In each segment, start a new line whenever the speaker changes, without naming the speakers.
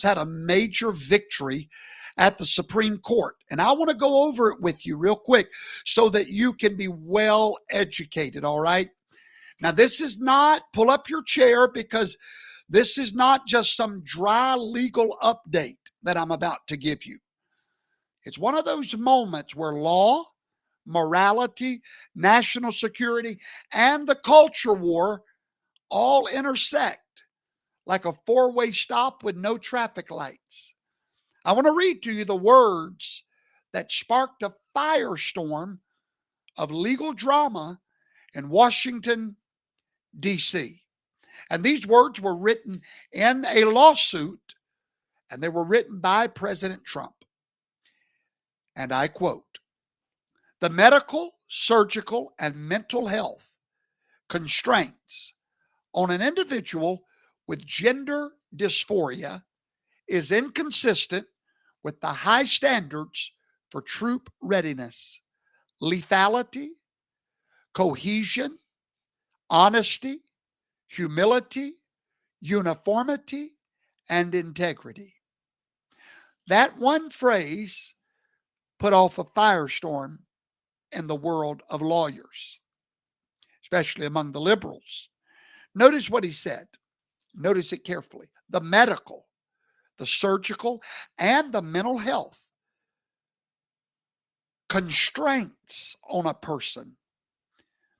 had a major victory at the Supreme Court. And I want to go over it with you real quick so that you can be well educated, all right? Now, this is not, pull up your chair, because this is not just some dry legal update that I'm about to give you. It's one of those moments where law, morality, national security, and the culture war all intersect like a four-way stop with no traffic lights. I want to read to you the words that sparked a firestorm of legal drama in Washington, D.C. And these words were written in a lawsuit, and they were written by President Trump. And I quote, "The medical, surgical, and mental health constraints on an individual with gender dysphoria is inconsistent with the high standards for troop readiness, lethality, cohesion, honesty, humility, uniformity, and integrity." That one phrase put off a firestorm in the world of lawyers, especially among the liberals. Notice what he said. Notice it carefully. The medical, the surgical, and the mental health constraints on a person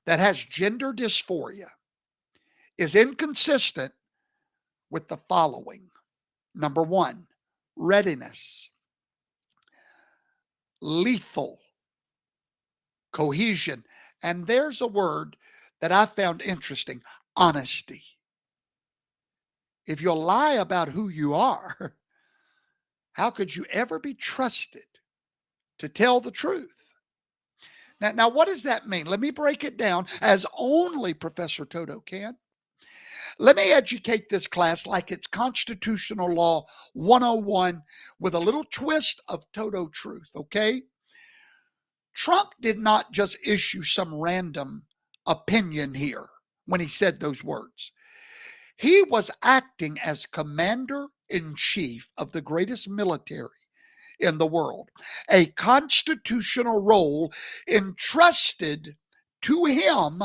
that has gender dysphoria is inconsistent with the following. Number one, readiness, lethal, cohesion, and there's a word that I found interesting, honesty. If you'll lie about who you are, how could you ever be trusted to tell the truth? Now, what does that mean? Let me break it down as only Professor Toto can. Let me educate this class like it's constitutional law 101 with a little twist of Toto truth, okay? Trump did not just issue some random opinion here when he said those words. He was acting as commander-in-chief of the greatest military in the world, a constitutional role entrusted to him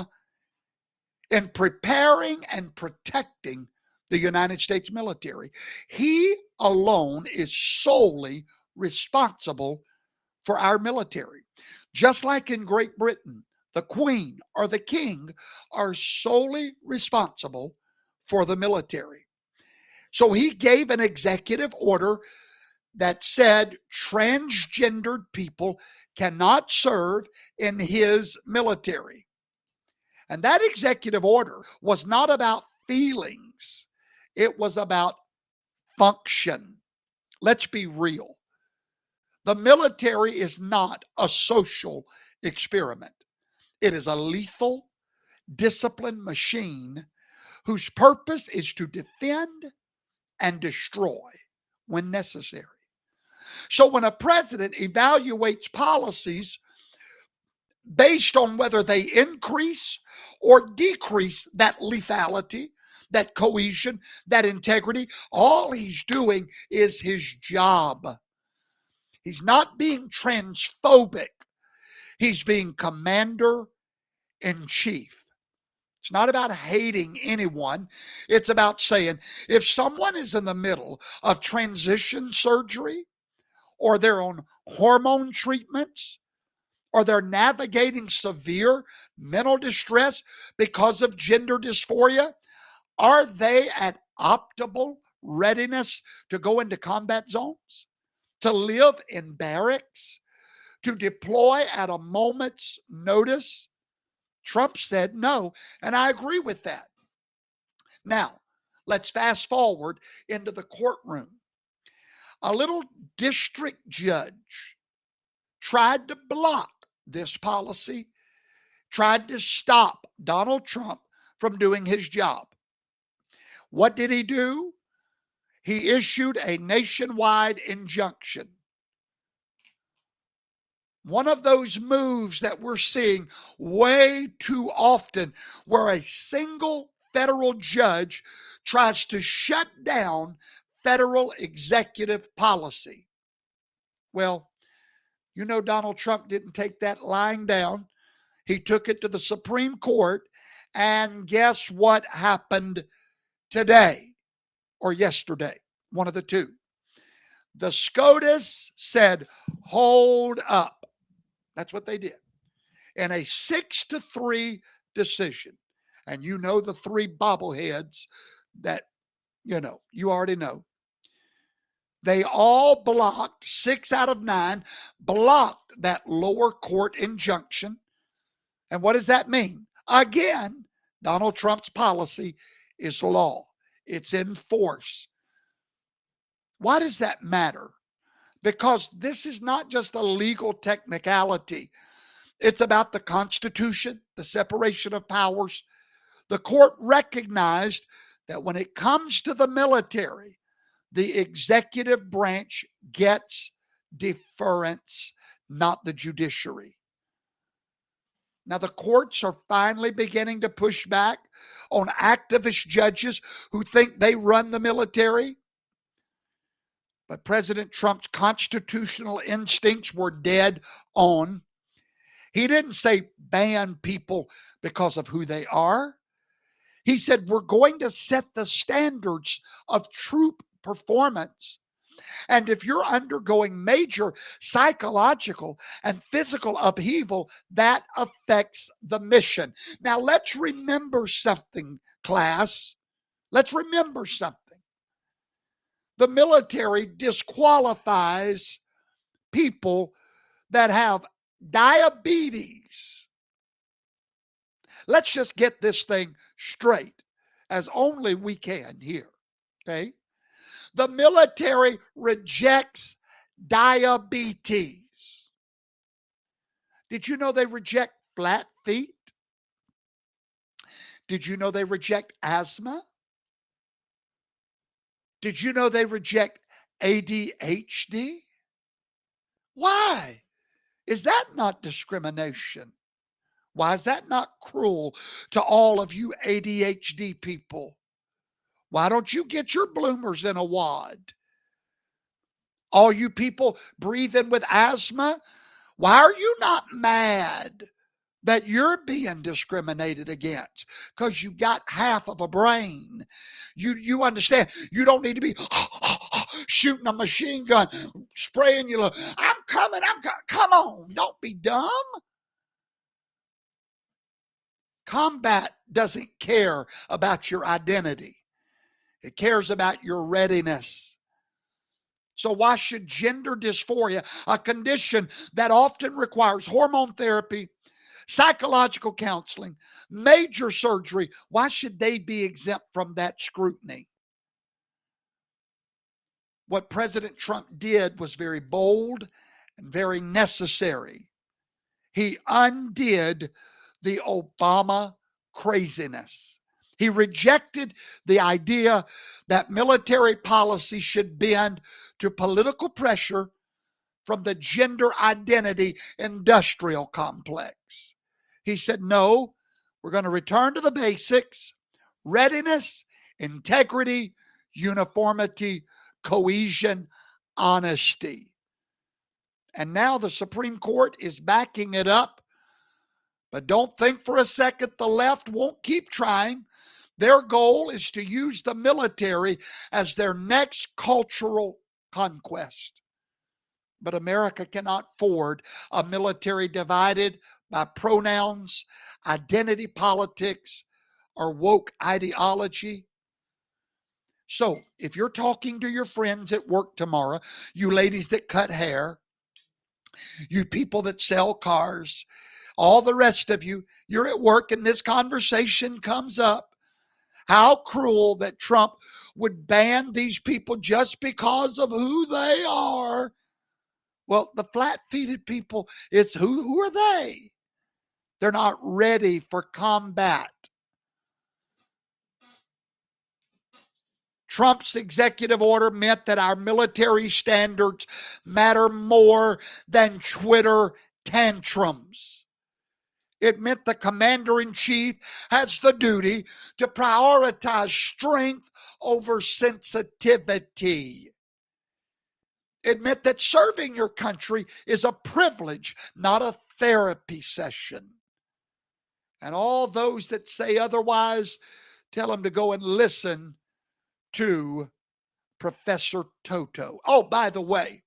in preparing and protecting the United States military. He alone is solely responsible for our military. Just like in Great Britain, the Queen or the King are solely responsible for the military. So he gave an executive order that said transgendered people cannot serve in his military. And that executive order was not about feelings. It was about function. Let's be real. The military is not a social experiment. It is a lethal, disciplined machine whose purpose is to defend and destroy when necessary. So when a president evaluates policies based on whether they increase or decrease that lethality, that cohesion, that integrity, all he's doing is his job. He's not being transphobic. He's being commander-in-chief. It's not about hating anyone. It's about saying, if someone is in the middle of transition surgery, or they're on hormone treatments, or they're navigating severe mental distress because of gender dysphoria, are they at optimal readiness to go into combat zones, to live in barracks, to deploy at a moment's notice? Trump said no, and I agree with that. Now, let's fast forward into the courtroom. A little district judge tried to block this policy, tried to stop Donald Trump from doing his job. What did he do? He issued a nationwide injunction. One of those moves that we're seeing way too often, where a single federal judge tries to shut down federal executive policy. Well, you know, Donald Trump didn't take that lying down. He took it to the Supreme Court, and guess what happened today or yesterday? One of the two. The SCOTUS said, hold up. That's what they did. In a 6-3 decision. And you know the three bobbleheads that, you already know. They all blocked, 6 out of 9, blocked that lower court injunction. And what does that mean? Again, Donald Trump's policy is law. It's in force. Why does that matter? Because this is not just a legal technicality. It's about the Constitution, the separation of powers. The court recognized that when it comes to the military, the executive branch gets deference, not the judiciary. Now, the courts are finally beginning to push back on activist judges who think they run the military. But President Trump's constitutional instincts were dead on. He didn't say ban people because of who they are. He said, we're going to set the standards of troop performance. And if you're undergoing major psychological and physical upheaval, that affects the mission. Now, let's remember something, class. Let's remember something. The military disqualifies people that have diabetes. Let's just get this thing straight as only we can here, okay? The military rejects diabetes. Did you know they reject flat feet? Did you know they reject asthma? Did you know they reject ADHD? Why? Is that not discrimination? Why is that not cruel to all of you ADHD people? Why don't you get your bloomers in a wad? All you people breathing with asthma, why are you not mad that you're being discriminated against? Because you got half of a brain. You understand, you don't need to be shooting a machine gun, spraying your love. I'm coming. Come on, don't be dumb. Combat doesn't care about your identity. It cares about your readiness. So why should gender dysphoria, a condition that often requires hormone therapy, psychological counseling, major surgery, why should they be exempt from that scrutiny? What President Trump did was very bold and very necessary. He undid the Obama craziness. He rejected the idea that military policy should bend to political pressure from the gender identity industrial complex. He said, no, we're going to return to the basics: readiness, integrity, uniformity, cohesion, honesty. And now the Supreme Court is backing it up. But don't think for a second the left won't keep trying. Their goal is to use the military as their next cultural conquest. But America cannot afford a military divided by pronouns, identity politics, or woke ideology. So if you're talking to your friends at work tomorrow, you ladies that cut hair, you people that sell cars, all the rest of you, you're at work and this conversation comes up. How cruel that Trump would ban these people just because of who they are. Well, the flat-feeted people, it's who are they? They're not ready for combat. Trump's executive order meant that our military standards matter more than Twitter tantrums. It meant the commander in chief has the duty to prioritize strength over sensitivity. It meant that serving your country is a privilege, not a therapy session. And all those that say otherwise, tell them to go and listen to Professor Toto. Oh, by the way,